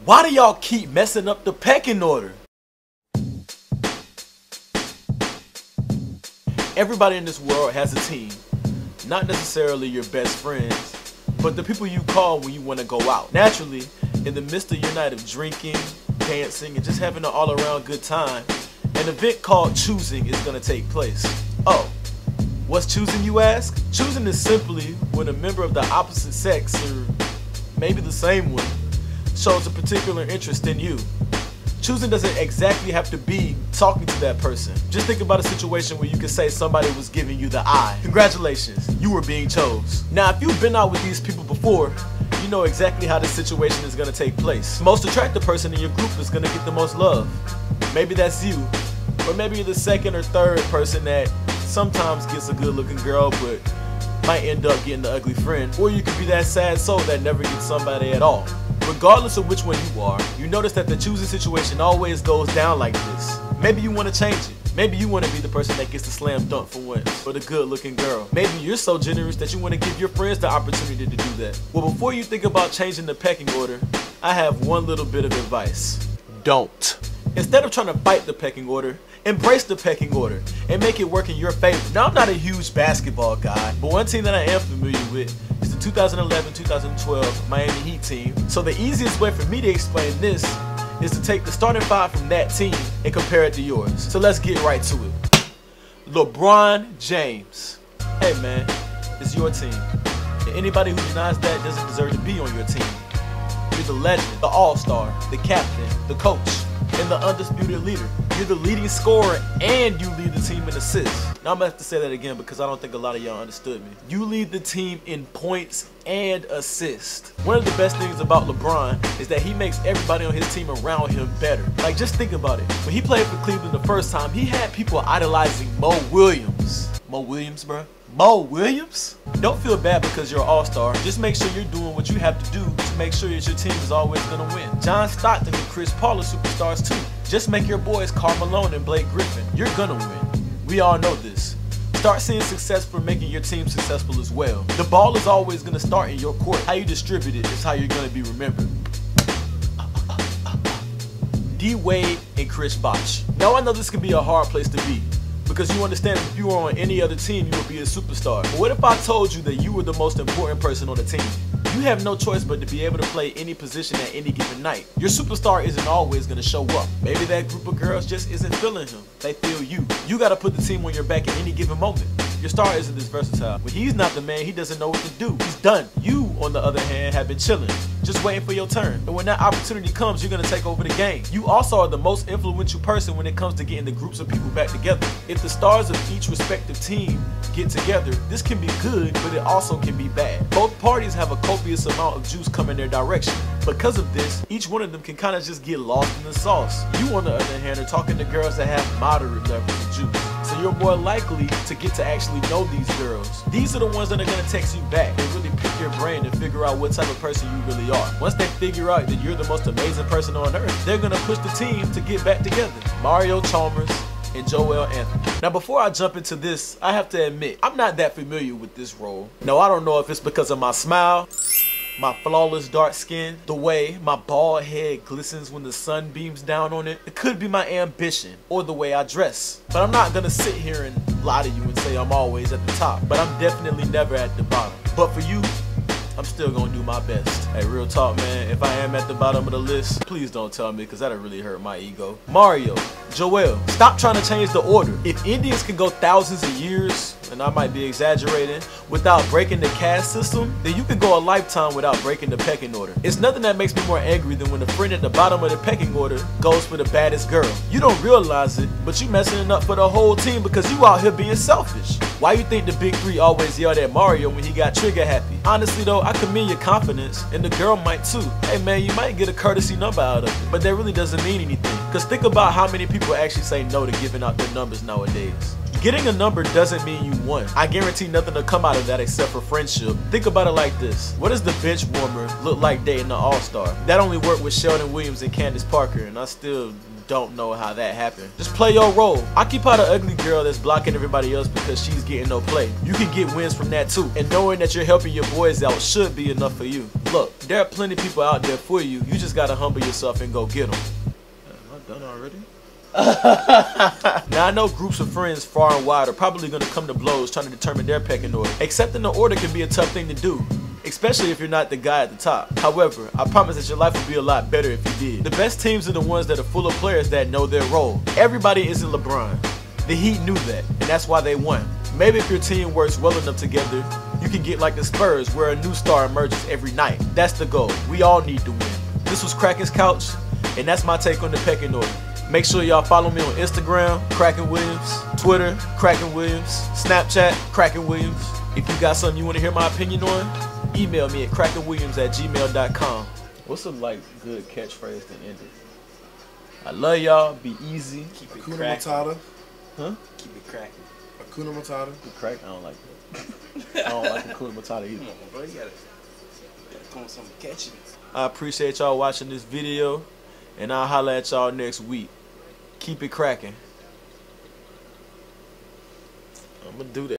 Why do y'all keep messing up the pecking order? Everybody in this world has a team. Not necessarily your best friends, but the people you call when you want to go out. Naturally, in the midst of your night of drinking, dancing, and just having an all-around good time, an event called choosing is going to take place. Oh, what's choosing, you ask? Choosing is simply when a member of the opposite sex, or maybe the same one, shows a particular interest in you. Choosing doesn't exactly have to be talking to that person. Just think about a situation where you could say somebody was giving you the eye. Congratulations, you were being chose. Now, if you've been out with these people before, you know exactly how this situation is gonna take place. The most attractive person in your group is gonna get the most love. Maybe that's you, or maybe you're the second or third person that sometimes gets a good looking girl, but might end up getting the ugly friend. Or you could be that sad soul that never gets somebody at all. Regardless of which one you are, you notice that the choosing situation always goes down like this. Maybe you want to change it. Maybe you want to be the person that gets the slam dunk for once, for the good looking girl. Maybe you're so generous that you want to give your friends the opportunity to do that. Well, before you think about changing the pecking order, I have one little bit of advice. Don't. Instead of trying to fight the pecking order, embrace the pecking order and make it work in your favor. Now, I'm not a huge basketball guy, but one team that I am familiar with is the 2011-2012 Miami Heat team. So the easiest way for me to explain this is to take the starting five from that team and compare it to yours. So let's get right to it. LeBron James. Hey man, it's your team. And anybody who denies that doesn't deserve to be on your team. You're the legend, the all-star, the captain, the coach, and the undisputed leader. You're the leading scorer and you lead the team in assists. Now I'm gonna have to say that again because I don't think a lot of y'all understood me. You lead the team in points and assists. One of the best things about LeBron is that he makes everybody on his team around him better. Like, just think about it. When he played for Cleveland the first time, he had people idolizing Mo Williams. Mo Williams, bro. Mo Williams? Don't feel bad because you're an all-star. Just make sure you're doing what you have to do to make sure that your team is always gonna win. John Stockton and Chris Paul are superstars too. Just make your boys Karl Malone and Blake Griffin. You're gonna win. We all know this. Start seeing success for making your team successful as well. The ball is always gonna start in your court. How you distribute it is how you're gonna be remembered. D Wade and Chris Bosh. Now I know this can be a hard place to be, because you understand if you were on any other team, you would be a superstar. But what if I told you that you were the most important person on the team? You have no choice but to be able to play any position at any given night. Your superstar isn't always going to show up. Maybe that group of girls just isn't feeling him. They feel you. You got to put the team on your back at any given moment. Your star isn't this versatile. When he's not the man, he doesn't know what to do. He's done. You, on the other hand, have been chilling, just waiting for your turn. And when that opportunity comes, you're going to take over the game. You also are the most influential person when it comes to getting the groups of people back together. If the stars of each respective team get together, this can be good, but it also can be bad. Both parties have a copious amount of juice coming their direction. Because of this, each one of them can kind of just get lost in the sauce. You, on the other hand, are talking to girls that have moderate levels of juice. So you're more likely to get to actually know these girls. These are the ones that are going to text you back and really pick your brain and figure out what type of person you really are. Once they figure out that you're the most amazing person on earth, they're going to push the team to get back together. Mario Chalmers and Joel Anthony. Now, before I jump into this, I have to admit, I'm not that familiar with this role. Now, I don't know if it's because of my smile, my flawless dark skin, the way my bald head glistens when the sun beams down on it. It could be my ambition or the way I dress. But I'm not gonna sit here and lie to you and say I'm always at the top. But I'm definitely never at the bottom. But for you, I'm still gonna do my best. Hey, real talk, man, if I am at the bottom of the list, please don't tell me, because that'll really hurt my ego. Mario, Joel, stop trying to change the order. If Indians can go thousands of years, and I might be exaggerating, without breaking the caste system, then you can go a lifetime without breaking the pecking order. It's nothing that makes me more angry than when a friend at the bottom of the pecking order goes for the baddest girl. You don't realize it, but you messing it up for the whole team because you out here being selfish. Why you think the big three always yelled at Mario when he got trigger happy? Honestly though, I commend your confidence, and the girl might too. Hey man, you might get a courtesy number out of it, but that really doesn't mean anything. Cause think about how many people actually say no to giving out their numbers nowadays. Getting a number doesn't mean you won. I guarantee nothing to come out of that except for friendship. Think about it like this. What does the bench warmer look like dating an all-star? That only worked with Sheldon Williams and Candace Parker, and I still don't know how that happened. Just play your role. Occupy the ugly girl that's blocking everybody else because she's getting no play. You can get wins from that too. And knowing that you're helping your boys out should be enough for you. Look, there are plenty of people out there for you. You just gotta humble yourself and go get them. Am I done already? Now I know groups of friends far and wide are probably gonna come to blows trying to determine their pecking order. Accepting the order can be a tough thing to do, especially if you're not the guy at the top. However, I promise that your life would be a lot better if you did. The best teams are the ones that are full of players that know their role. Everybody isn't LeBron. The Heat knew that, and that's why they won. Maybe if your team works well enough together, you can get like the Spurs where a new star emerges every night. That's the goal. We all need to win. This was Kraken's Couch, and that's my take on the pecking order. Make sure y'all follow me on Instagram, KrakenWilliams, Twitter, KrakenWilliams, Snapchat, KrakenWilliams. If you got something you want to hear my opinion on, email me at KrakenWilliams@gmail.com. What's a good catchphrase to end it? I love y'all. Be easy. Keep it Hakuna Matata. Huh? Keep it cracking. Hakuna Matata. Crack? I don't like that. I don't like Hakuna Matata either. Come on, bro. You gotta come with something catchy. I appreciate y'all watching this video, and I'll holla at y'all next week. Keep it cracking. I'm gonna do that.